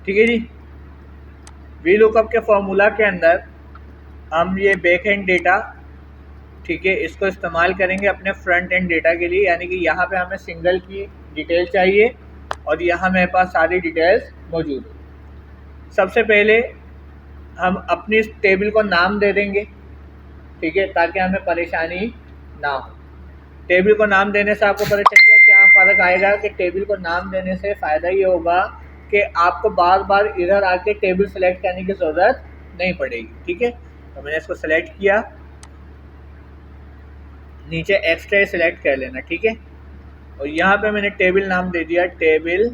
ठीक है जी। V lookup के फॉर्मूला के अंदर हम ये बैक एंड डेटा, ठीक है, इसको इस्तेमाल करेंगे अपने फ्रंट एंड डेटा के लिए, यानी कि यहाँ पे हमें सिंगल की डिटेल चाहिए और यहाँ मेरे पास सारी डिटेल्स मौजूद है। सबसे पहले हम अपनी इस टेबल को नाम दे देंगे, ठीक है, ताकि हमें परेशानी ना हो। टेबल को नाम देने से आपको पता चल गया क्या फ़र्क आएगा कि टेबल को नाम देने से फ़ायदा ये होगा कि आपको बार बार इधर आके टेबल सेलेक्ट करने की ज़रूरत नहीं पड़ेगी, ठीक है। तो मैंने इसको सेलेक्ट किया, नीचे एक्स्ट्रा सेलेक्ट कर लेना, ठीक है। और यहाँ पे मैंने टेबल नाम दे दिया टेबल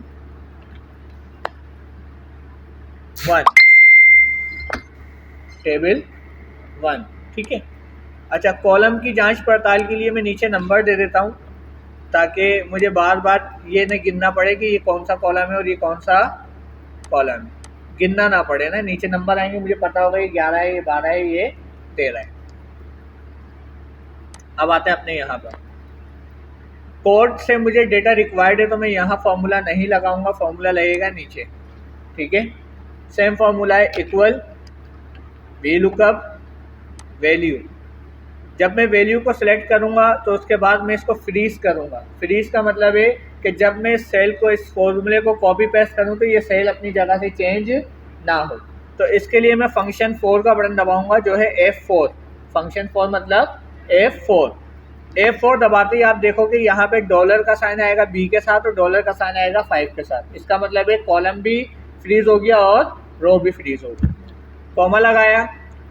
1, टेबल 1, ठीक है। अच्छा, कॉलम की जांच पड़ताल के लिए मैं नीचे नंबर दे देता हूँ ताकि मुझे बार बार ये न गिनना पड़े कि ये कौन सा कॉलम है और ये कौन सा कॉलम है, गिनना ना पड़े ना। नीचे नंबर आएंगे, मुझे पता होगा ये 11 है, ये 12 है, ये 13 है। अब आते हैं अपने यहाँ पर। कोड से मुझे डेटा रिक्वायर्ड है तो मैं यहाँ फॉर्मूला नहीं लगाऊंगा, फॉर्मूला लगेगा नीचे, ठीक है। सेम फॉर्मूला है इक्वल वी लुकअप वैल्यू। जब मैं वैल्यू को सिलेक्ट करूंगा तो उसके बाद मैं इसको फ्रीज करूंगा। फ्रीज का मतलब है कि जब मैं इस सेल को, इस फॉर्मूले को कॉपी पेस्ट करूं तो ये सेल अपनी जगह से चेंज ना हो। तो इसके लिए मैं फंक्शन 4 का बटन दबाऊंगा जो है F4। फंक्शन 4 मतलब F4। F4 दबाते ही आप देखोगे यहाँ पे डॉलर का साइन आएगा B के साथ और डॉलर का साइन आएगा 5 के साथ। इसका मतलब है कॉलम भी फ्रीज हो गया और रो भी फ्रीज हो गया। कॉमा लगाया।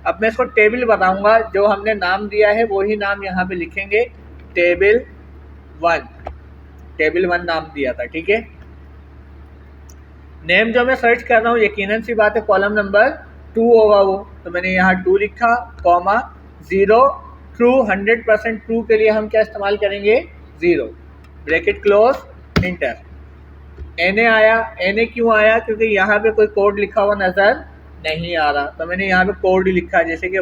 अब मैं इसको टेबल बताऊंगा, जो हमने नाम दिया है वही नाम यहाँ पे लिखेंगे, टेबल 1, टेबल 1 नाम दिया था, ठीक है। नेम जो मैं सर्च कर रहा हूँ यकीनन सी बात है कॉलम नंबर 2 होगा वो, तो मैंने यहाँ 2 लिखा, कॉमा 0 ट्रू, 100% ट्रू के लिए हम क्या इस्तेमाल करेंगे 0, ब्रैकेट क्लोज, इंटर। NA आया। NA क्यों आया? क्योंकि यहाँ पे कोई कोड लिखा हुआ नज़र नहीं आ रहा, तो मैंने यहाँ पे कोड लिखा, जैसे कि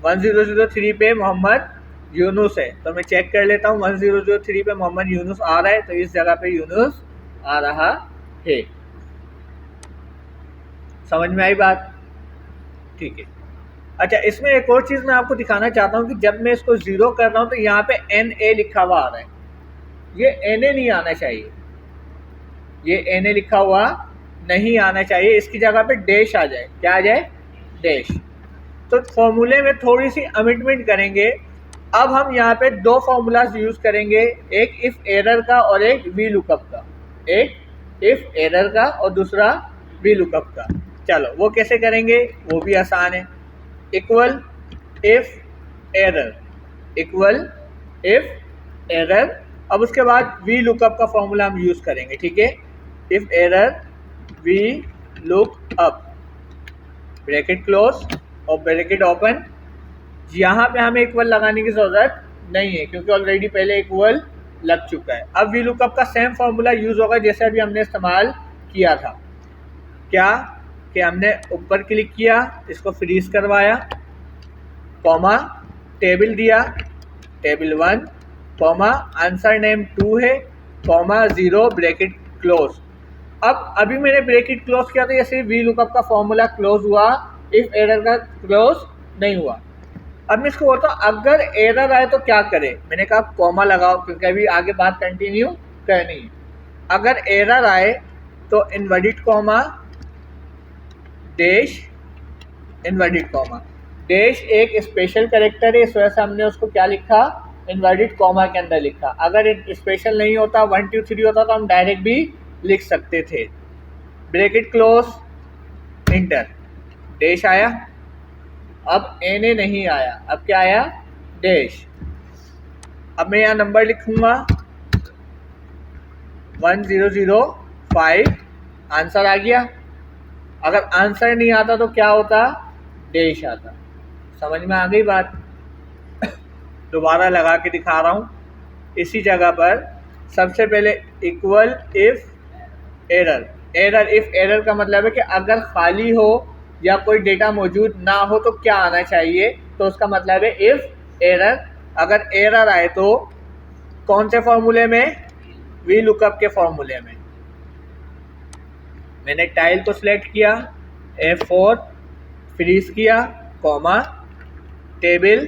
1003 पे मोहम्मद यूनुस है, तो मैं चेक कर लेता हूँ 1003 पे मोहम्मद यूनुस आ रहा है, तो इस जगह पे यूनुस आ रहा है। समझ में आई बात? ठीक है। अच्छा, इसमें एक और चीज़ मैं आपको दिखाना चाहता हूँ कि जब मैं इसको 0 कर रहा हूँ तो यहाँ पे NA लिखा हुआ आ रहा है, ये NA नहीं आना चाहिए, ये NA लिखा हुआ नहीं आना चाहिए, इसकी जगह पे डैश आ जाए। क्या आ जाए? डैश। तो फॉर्मूले में थोड़ी सी अमेंडमेंट करेंगे। अब हम यहाँ पे 2 फॉर्मूलाज यूज़ करेंगे, एक इफ़ एरर का और एक वी लुकअप का। एक इफ़ एरर का और दूसरा वी लुकअप का। चलो वो कैसे करेंगे, वो भी आसान है। Equal if error, equal if error. अब उसके बाद वी लुकअप का फॉर्मूला हम यूज़ करेंगे, ठीक है। If error V look up, bracket close और ब्रैकेट ओपन। यहाँ पे हमें इक्वल लगाने की ज़रूरत नहीं है क्योंकि ऑलरेडी पहले इक्वल लग चुका है। अब वी लुकअप का सेम फॉर्मूला यूज़ होगा जैसे अभी हमने इस्तेमाल किया था। क्या कि हमने ऊपर क्लिक किया, इसको फ्रीज करवाया, कॉमा टेबल दिया, टेबल 1, कॉमा आंसर नेम 2 है, कॉमा 0, ब्रैकेट क्लोज। अब अभी मैंने ब्रैकेट क्लोज किया तो ये सिर्फ वी लुकअप का फॉर्मूला क्लोज हुआ, इफ एरर का क्लोज नहीं हुआ। अब मैं इसको बोलता हूँ अगर एरर आए तो क्या करें, मैंने कहा कॉमा लगाओ क्योंकि अभी आगे बात कंटिन्यू करनी है। अगर एरर आए तो inverted comma dash, inverted comma dash एक स्पेशल कैरेक्टर है, इस वजह से हमने उसको क्या लिखा, इनवर्टेड कॉमा के अंदर लिखा। अगर स्पेशल नहीं होता, 1 2 3 होता तो हम डायरेक्ट भी लिख सकते थे। ब्रैकेट क्लोज, इंटर, डैश आया। अब NA नहीं आया, अब क्या आया, डैश। अब मैं यहाँ नंबर लिखूंगा 1005, आंसर आ गया। अगर आंसर नहीं आता तो क्या होता, डैश आता। समझ में आ गई बात? दोबारा लगा के दिखा रहा हूँ इसी जगह पर। सबसे पहले equal if error, error if error का मतलब है कि अगर खाली हो या कोई डेटा मौजूद ना हो तो क्या आना चाहिए, तो उसका मतलब है इफ एरर। अगर एरर आए तो कौन से फॉर्मूले में, वी लुकअप के फॉर्मूले में। मैंने टाइल को सिलेक्ट किया, F4 फ्रीज किया, कॉमा, टेबल,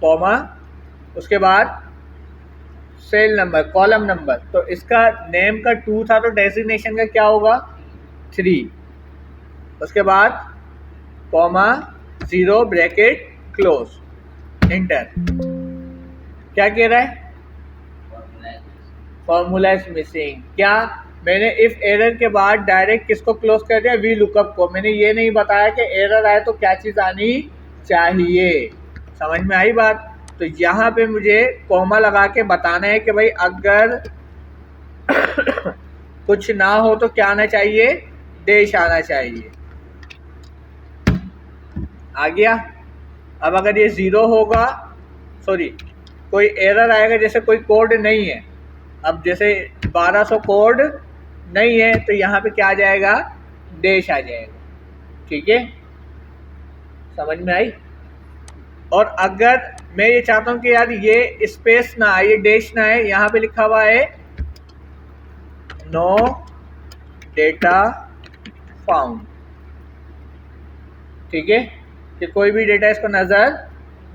कॉमा, उसके बाद सेल नंबर, कॉलम नंबर, तो इसका नेम का 2 था तो डेजिग्नेशन का क्या होगा 3, उसके बाद कॉमा, 0 ब्रैकेट क्लोज, इंटर। क्या कह रहा है, फॉर्मूला इज मिसिंग। क्या मैंने इफ एरर के बाद डायरेक्ट किसको क्लोज कर दिया, वी लुकअप को। मैंने ये नहीं बताया कि एरर आए तो क्या चीज़ आनी चाहिए। समझ में आई बात। तो यहाँ पे मुझे कॉमा लगा के बताना है कि भाई अगर कुछ ना हो तो क्या आना चाहिए, डैश आना चाहिए। आ गया। अब अगर ये 0 होगा, सॉरी कोई एरर आएगा, जैसे कोई कोड नहीं है, अब जैसे 1200 कोड नहीं है तो यहाँ पे क्या आ जाएगा, डैश आ जाएगा। ठीक है, समझ में आई। और अगर मैं ये चाहता हूँ कि यार ये स्पेस ना आए, ये डैश ना आए, यहाँ पे लिखा हुआ है नो डेटा फाउंड। ठीक है, कि कोई भी डेटा इसको नज़र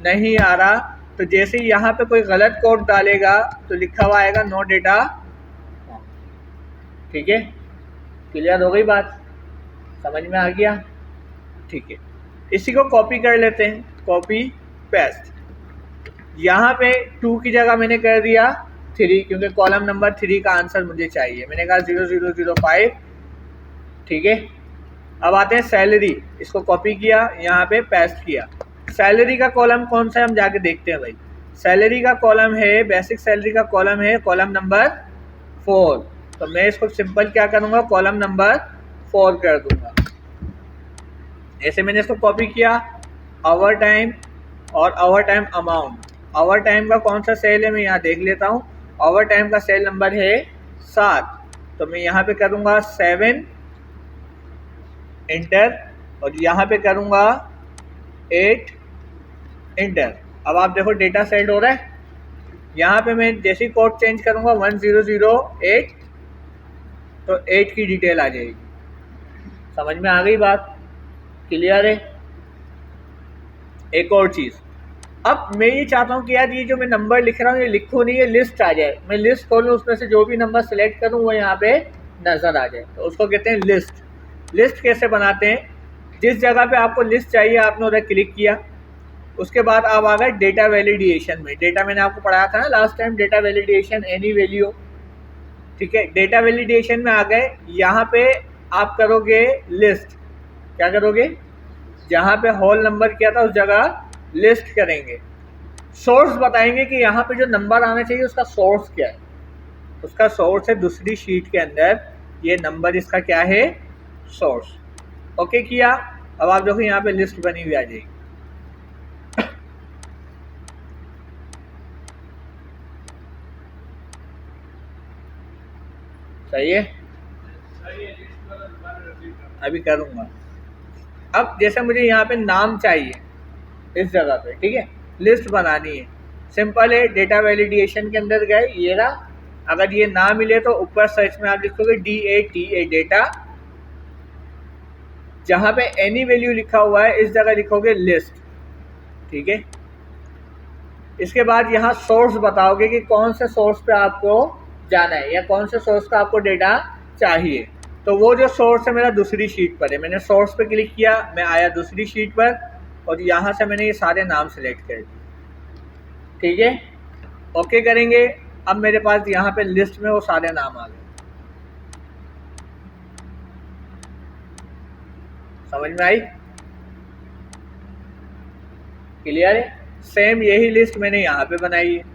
नहीं आ रहा, तो जैसे ही यहाँ पे कोई गलत कोड डालेगा तो लिखा हुआ आएगा नो डेटा। ठीक है, क्लियर हो गई बात, समझ में आ गया। ठीक है, इसी को कॉपी कर लेते हैं, कॉपी पेस्ट। यहाँ पे 2 की जगह मैंने कर दिया 3, क्योंकि कॉलम नंबर 3 का आंसर मुझे चाहिए। मैंने कहा 0005। ठीक है, अब आते हैं सैलरी, इसको कॉपी किया, यहाँ पे पेस्ट किया। सैलरी का कॉलम कौन सा है हम जाके देखते हैं भाई। सैलरी का कॉलम है, बेसिक सैलरी का कॉलम है कॉलम नंबर 4। तो मैं इसको सिंपल क्या करूँगा, कॉलम नंबर 4 कर दूंगा। ऐसे मैंने इसको कॉपी किया, आवर टाइम और hour time amount. Hour time का कौन सा सेल है मैं यहाँ देख लेता हूँ। आवर टाइम का सेल नंबर है 7, तो मैं यहाँ पे करूँगा 7, इंटर, और यहाँ पे करूँगा 8, इंटर। अब आप देखो डेटा सेट हो रहा है। यहाँ पे मैं जैसे कोड चेंज करूँगा 1008, तो 8 की डिटेल आ जाएगी। समझ में आ गई बात, क्लियर है। एक और चीज़, अब मैं ये चाहता हूँ कि यार ये जो मैं नंबर लिख रहा हूँ ये लिखूँ नहीं, ये लिस्ट आ जाए। मैं लिस्ट खोलूँ, उसमें से जो भी नंबर सेलेक्ट करूँ वो यहाँ पे नज़र आ जाए, तो उसको कहते हैं लिस्ट। लिस्ट कैसे बनाते हैं, जिस जगह पे आपको लिस्ट चाहिए आपने उधर क्लिक किया, उसके बाद आप आ गए डेटा वैलिडेशन में। डेटा मैंने आपको पढ़ाया था ना last time, data validation any value. ठीक है, डेटा वैलिडेशन में आ गए। यहाँ पे आप करोगे लिस्ट। क्या करोगे, जहाँ पे होल नंबर किया था उस जगह लिस्ट करेंगे। सोर्स बताएंगे कि यहाँ पे जो नंबर आना चाहिए उसका सोर्स क्या है। उसका सोर्स है दूसरी शीट के अंदर, ये नंबर इसका क्या है, सोर्स। ओके किया। अब आप देखो यहाँ पे लिस्ट बनी हुई आ जाएगी। सही है, अभी करूँगा। अब जैसे मुझे यहाँ पे नाम चाहिए इस जगह पे, ठीक है, लिस्ट बनानी है, सिंपल है। डेटा वैलिडेशन के अंदर गए, ये रहा। अगर ये ना मिले तो ऊपर सर्च में आप लिखोगे DATA डेटा, जहाँ पे एनी वैल्यू लिखा हुआ है इस जगह लिखोगे लिस्ट। ठीक है, इसके बाद यहाँ सोर्स बताओगे कि कौन से सोर्स पे आपको जाना है या कौन से सोर्स का आपको डेटा चाहिए। तो वो जो सोर्स है मेरा दूसरी शीट पर है, मैंने सोर्स पे क्लिक किया, मैं आया दूसरी शीट पर और यहाँ से मैंने ये सारे नाम सेलेक्ट कर दिए। ठीक है, ओके करेंगे। अब मेरे पास यहाँ पे लिस्ट में वो सारे नाम आ गए। समझ में आई, क्लियर है। सेम यही लिस्ट मैंने यहाँ पे बनाई है।